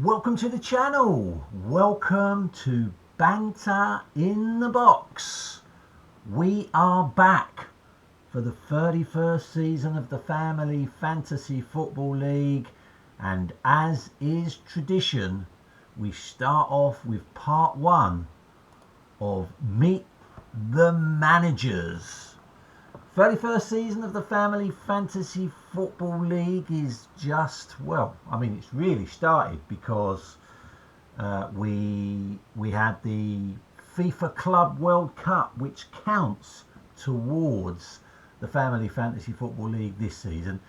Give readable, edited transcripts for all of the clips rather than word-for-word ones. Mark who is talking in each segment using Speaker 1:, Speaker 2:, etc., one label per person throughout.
Speaker 1: Welcome to the channel. Welcome to Banter in the Box. We are back for the 31st season of the Family Fantasy Football League, and as is tradition, we start off with part one of Meet the Managers. 31st season of the Family Fantasy Football League is just, well, I mean, it's really started because we had the FIFA Club World Cup, which counts towards the Family Fantasy Football League this season.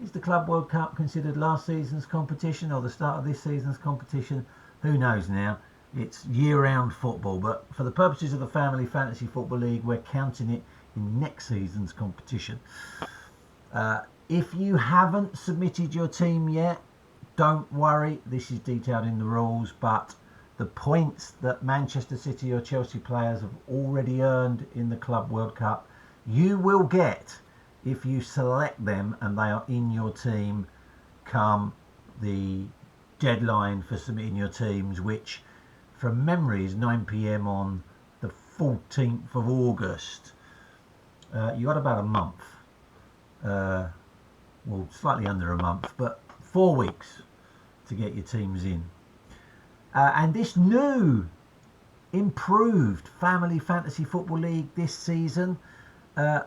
Speaker 1: Is the Club World Cup considered last season's competition or the start of this season's competition? Who knows now? It's year-round football, but for the purposes of the Family Fantasy Football League, we're counting it in next season's competition. If you haven't submitted your team yet, don't worry, this is detailed in the rules, but the points that Manchester City or Chelsea players have already earned in the Club World Cup, you will get if you select them and they are in your team come the deadline for submitting your teams, which from memory is 9 p.m. on the 14th of August. You got about a month, well, slightly under a month, but 4 weeks to get your teams in. And this new improved Family Fantasy Football League this season,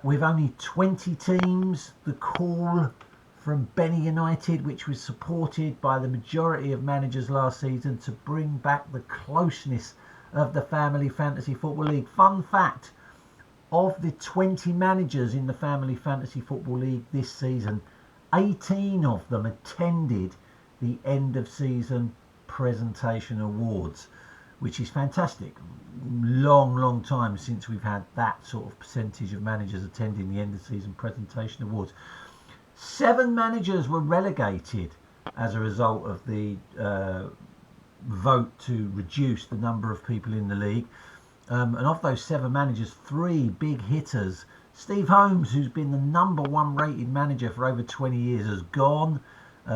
Speaker 1: with only 20 teams, the call from Benny United, which was supported by the majority of managers last season to bring back the closeness of the Family Fantasy Football League. Fun fact, of the 20 managers in the Family Fantasy Football League this season, 18 of them attended the end of season presentation awards, which is fantastic. Long time since we've had that sort of percentage of managers attending the end of season presentation awards. 7 managers were relegated as a result of the vote to reduce the number of people in the league. And of those 7 managers, 3 big hitters. Steve Holmes, who's been the #1 rated manager for over 20 years, has gone.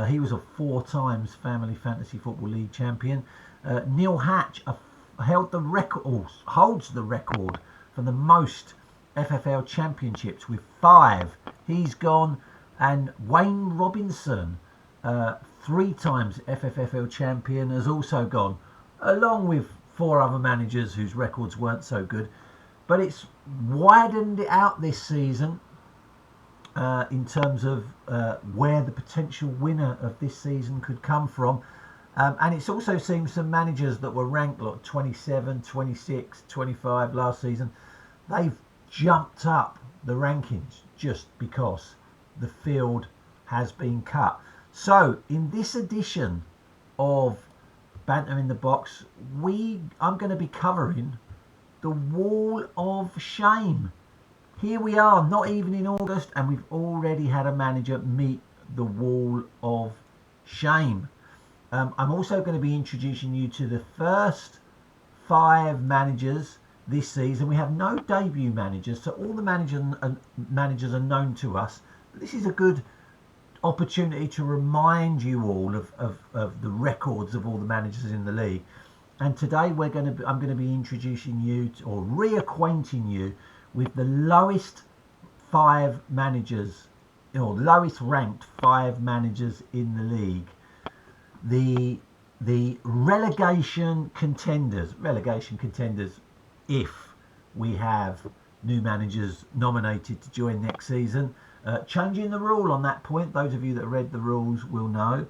Speaker 1: He was a 4 times Family Fantasy Football League champion. Neil Hatch holds the record for the most FFL championships with 5. He's gone. And Wayne Robinson, 3 times FFFL champion, has also gone, along with 4 other managers whose records weren't so good. But it's widened it out this season in terms of where the potential winner of this season could come from. And it's also seen some managers that were ranked like 27, 26, 25 last season. They've jumped up the rankings just because the field has been cut. So in this edition of Banter in the Box, I'm going to be covering the Wall of Shame. Here we are, not even in August, and we've already had a manager meet the Wall of Shame. I'm also going to be introducing you to the first 5 managers this season. We have no debut managers, so all the managers are known to us. This is a good opportunity to remind you all of the records of all the managers in the league. And today I'm going to be introducing you or reacquainting you with the lowest 5 managers, or lowest ranked 5 managers in the league. The relegation contenders, if we have new managers nominated to join next season. Changing the rule on that point, those of you that read the rules will know,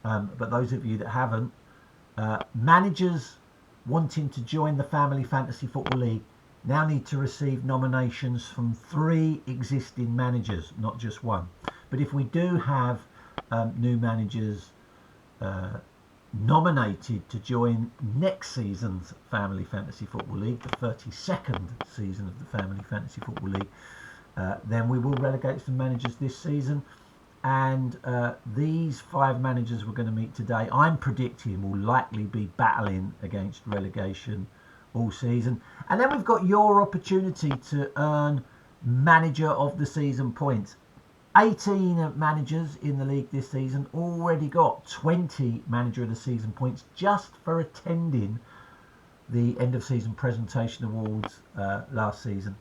Speaker 1: but those of you that haven't, managers wanting to join the Family Fantasy Football League now need to receive nominations from 3 existing managers, not just 1. But if we do have new managers nominated to join next season's Family Fantasy Football League, the 32nd season of the Family Fantasy Football League, then we will relegate some managers this season. And these 5 managers we're going to meet today, I'm predicting will likely be battling against relegation all season. And then we've got your opportunity to earn Manager of the Season points. 18 managers in the league this season already got 20 manager of the season points just for attending the end of season presentation awards last season.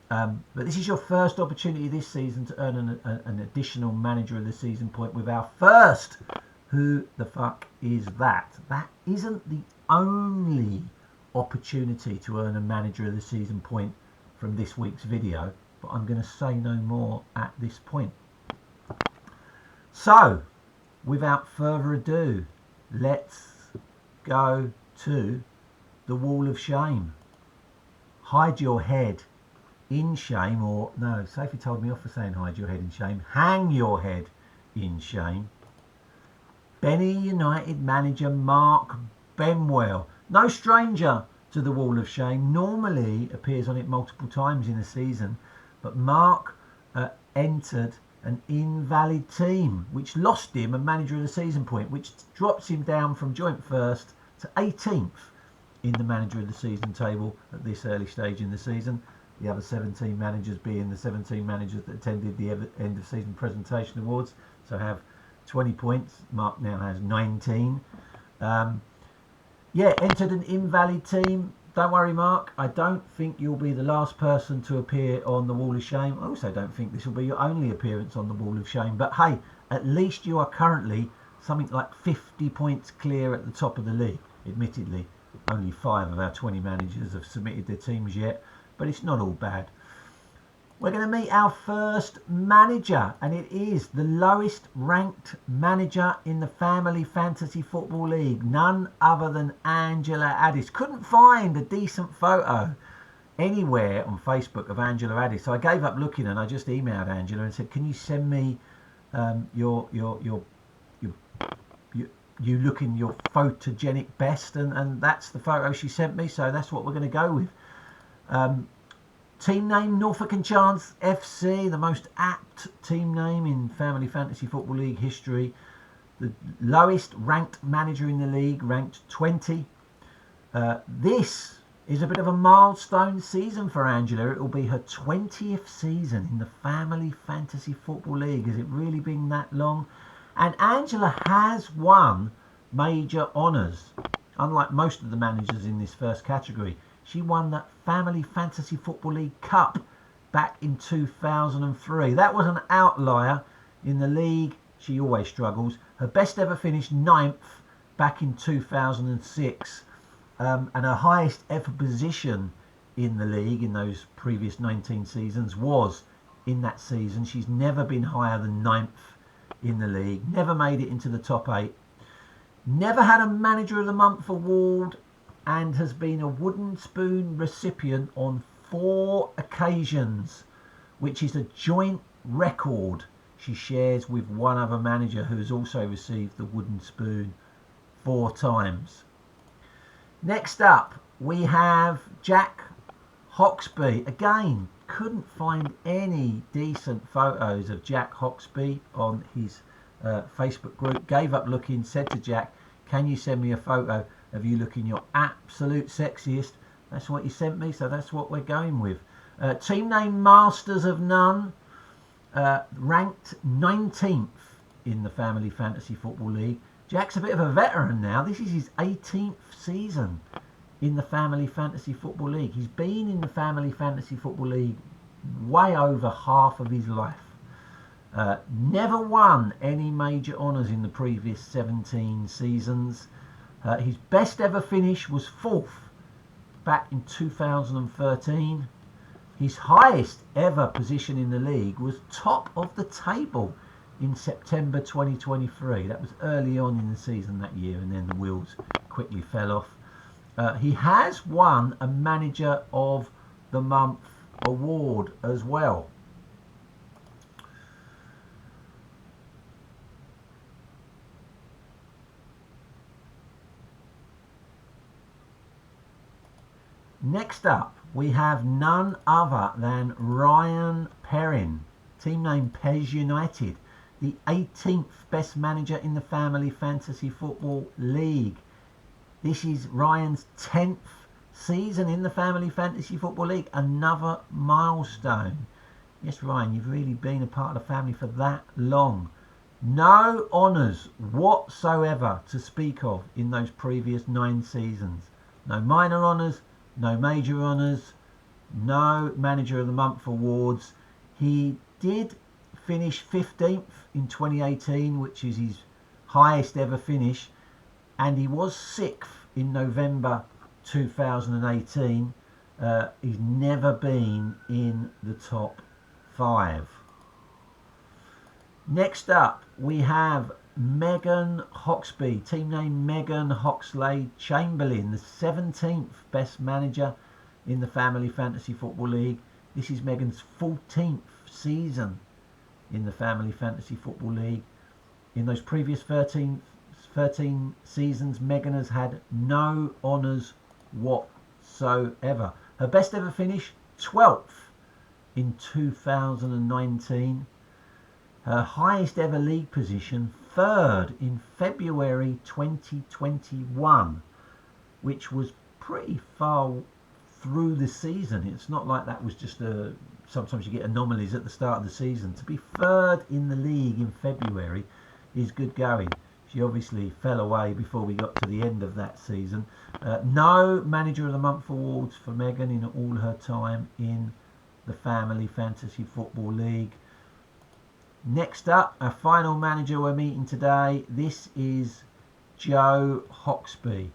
Speaker 1: But this is your first opportunity this season to earn an additional manager of the season point with our first Who the Fuck Is That? That isn't the only opportunity to earn a manager of the season point from this week's video, but I'm going to say no more at this point. So, without further ado, let's go to the wall of shame. Hide your head in shame, or no, Sophie told me off for saying hide your head in shame. Hang your head in shame. Benny United manager Mark Benwell, no stranger to the wall of shame, normally appears on it multiple times in a season, but Mark entered an invalid team which lost him a manager of the season point, which drops him down from joint first to 18th in the manager of the season table at this early stage in the season. The other 17 managers being the 17 managers that attended the end of season presentation awards, so have 20 points. Mark now has 19. Entered an invalid team. Don't worry, Mark, I don't think you'll be the last person to appear on the wall of shame. I also don't think this will be your only appearance on the wall of shame, but hey, at least you are currently something like 50 points clear at the top of the league. Admittedly, only 5 of our 20 managers have submitted their teams yet, but it's not all bad. We're going to meet our first manager, and it is the lowest ranked manager in the Family Fantasy Football League, none other than Angela Addis. Couldn't find a decent photo anywhere on Facebook of Angela Addis, so I gave up looking and I just emailed Angela and said, can you send me you looking your photogenic best, and that's the photo she sent me, so that's what we're going to go with. Team name Norfolk and Chance FC, the most apt team name in Family Fantasy Football League history. The lowest ranked manager in the league, ranked 20. This is a bit of a milestone season for Angela. It will be her 20th season in the Family Fantasy Football League. Has it really been that long? And Angela has won major honours. Unlike most of the managers in this first category, she won the Family Fantasy Football League Cup back in 2003. That was an outlier in the league. She always struggles. Her best ever finished 9th back in 2006. And her highest ever position in the league in those previous 19 seasons was in that season. She's never been higher than 9th in the league. Never made it into the top 8. Never had a Manager of the Month award, and has been a wooden spoon recipient on 4 occasions, which is a joint record she shares with one other manager who has also received the wooden spoon 4 times. Next up, we have Jack Hawksby. Again, couldn't find any decent photos of Jack Hawksby on his Facebook group. Gave up looking, said to Jack, can you send me a photo of you looking your absolute sexiest? That's what you sent me, so that's what we're going with. Team name Masters of None, ranked 19th in the Family Fantasy Football League. Jack's a bit of a veteran now. This is his 18th season in the Family Fantasy Football League. He's been in the Family Fantasy Football League way over half of his life. Never won any major honours in the previous 17 seasons. His best ever finish was 4th back in 2013. His highest ever position in the league was top of the table in September 2023. That was early on in the season that year, and then the wheels quickly fell off. He has won a Manager of the Month award as well. Next up, we have none other than Ryan Perrin, team name Pez United, the 18th best manager in the Family Fantasy Football League. This is Ryan's 10th season in the Family Fantasy Football League, another milestone Yes, Ryan, you've really been a part of the family for that long. No honours whatsoever to speak of in those previous 9 seasons. No minor honours, no major honours, no Manager of the Month awards. He did finish 15th in 2018, which is his highest ever finish, and he was 6th in November 2018. He's never been in the top 5. Next up, we have Megan Hoxby, team name Megan Hoxley Chamberlain, the 17th best manager in the Family Fantasy Football League. This is Megan's 14th season in the Family Fantasy Football League. In those previous 13 seasons, Megan has had no honours whatsoever. Her best ever finish, 12th in 2019. Her highest ever league position, 3rd in February 2021, which was pretty far through the season. It's not like that was just sometimes you get anomalies at the start of the season. To be 3rd in the league in February is good going. She obviously fell away before we got to the end of that season. No Manager of the Month awards for Megan in all her time in the Family Fantasy Football League. Next up, our final manager we're meeting today. This is Joe Hoxby.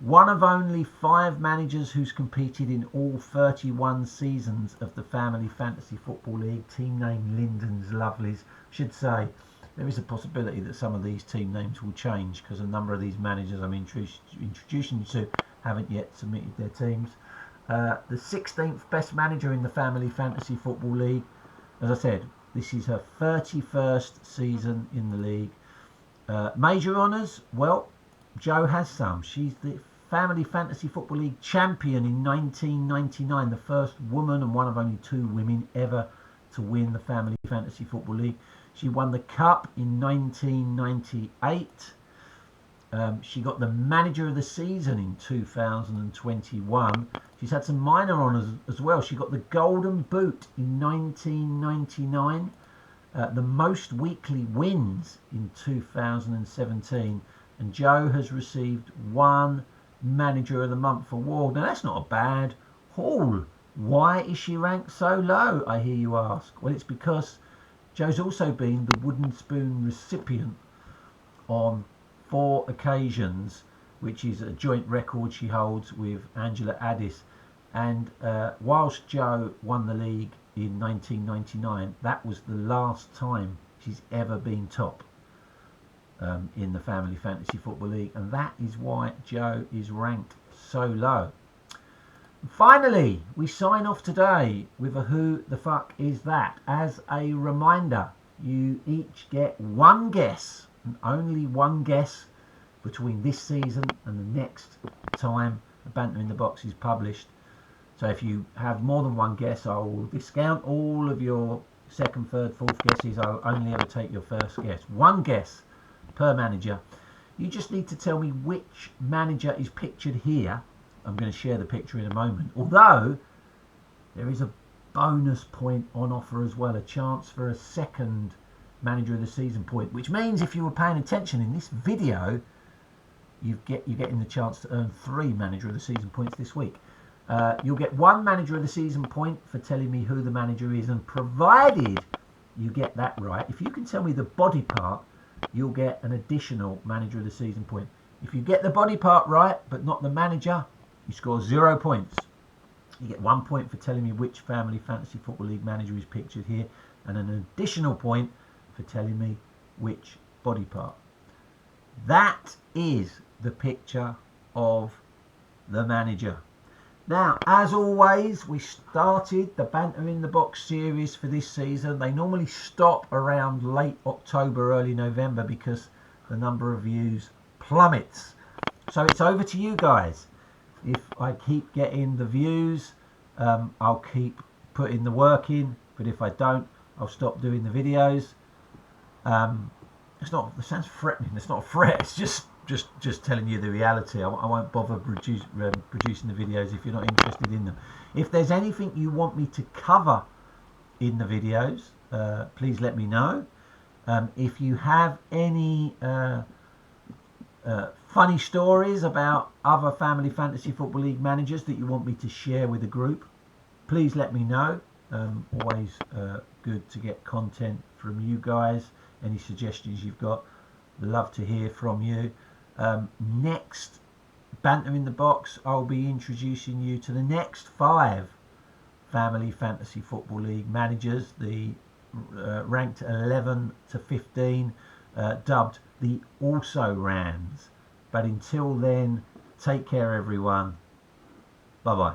Speaker 1: One of only 5 managers who's competed in all 31 seasons of the Family Fantasy Football League. Team name Linden's Lovelies. Should say there is a possibility that some of these team names will change because a number of these managers I'm introducing you to haven't yet submitted their teams. The 16th best manager in the Family Fantasy Football League. As I said, this is her 31st season in the league. Major honours? Well, Jo has some. She's the Family Fantasy Football League champion in 1999, the first woman and one of only 2 women ever to win the Family Fantasy Football League. She won the Cup in 1998. She got the Manager of the Season in 2021. She's had some minor honours as well. She got the Golden Boot in 1999. The most weekly wins in 2017. And Jo has received 1 Manager of the Month award. Now that's not a bad haul. Why is she ranked so low, I hear you ask? Well, it's because Jo's also been the Wooden Spoon recipient on 4 occasions, which is a joint record she holds with Angela Addis. And whilst Jo won the league in 1999, that was the last time she's ever been top in the Family Fantasy Football League, and that is why Jo is ranked so low. Finally, we sign off today with a Who the Fuck Is That? As a reminder, you each get 1 guess, and only 1 guess, between this season and the next time the Banter in the Box is published. So if you have more than 1 guess, I will discount all of your 2nd, 3rd, 4th guesses. I'll only ever take your 1st guess. 1 guess per manager. You just need to tell me which manager is pictured here. I'm going to share the picture in a moment. Although there is a bonus point on offer as well, a chance for a 2nd Manager of the Season point, which means if you were paying attention in this video, you're getting the chance to earn 3 Manager of the Season points this week. You'll get 1 Manager of the Season point for telling me who the manager is, and provided you get that right, if you can tell me the body part, you'll get an additional Manager of the Season point. If you get the body part right but not the manager, you score 0 points. You get 1 point for telling me which Family Fantasy Football League manager is pictured here, and an additional point for telling me which body part. That is the picture of the manager. Now, as always, we started the Banter in the Box series for this season. They normally stop around late October, early November, because the number of views plummets. So it's over to you guys. If I keep getting the views, I'll keep putting the work in. But if I don't, I'll stop doing the videos. It sounds threatening. It's not a threat. It's just telling you the reality. I won't bother producing the videos if you're not interested in them. If there's anything you want me to cover in the videos. Please let me know. If you have any funny stories about other Family Fantasy Football League managers that you want me to share with the group, please let me know. Always good to get content from you guys. Any suggestions you've got, love to hear from you. Next Banter in the Box, I'll be introducing you to the next 5 Family Fantasy Football League managers, the ranked 11 to 15, dubbed the Also Rans. But until then, take care everyone. Bye bye.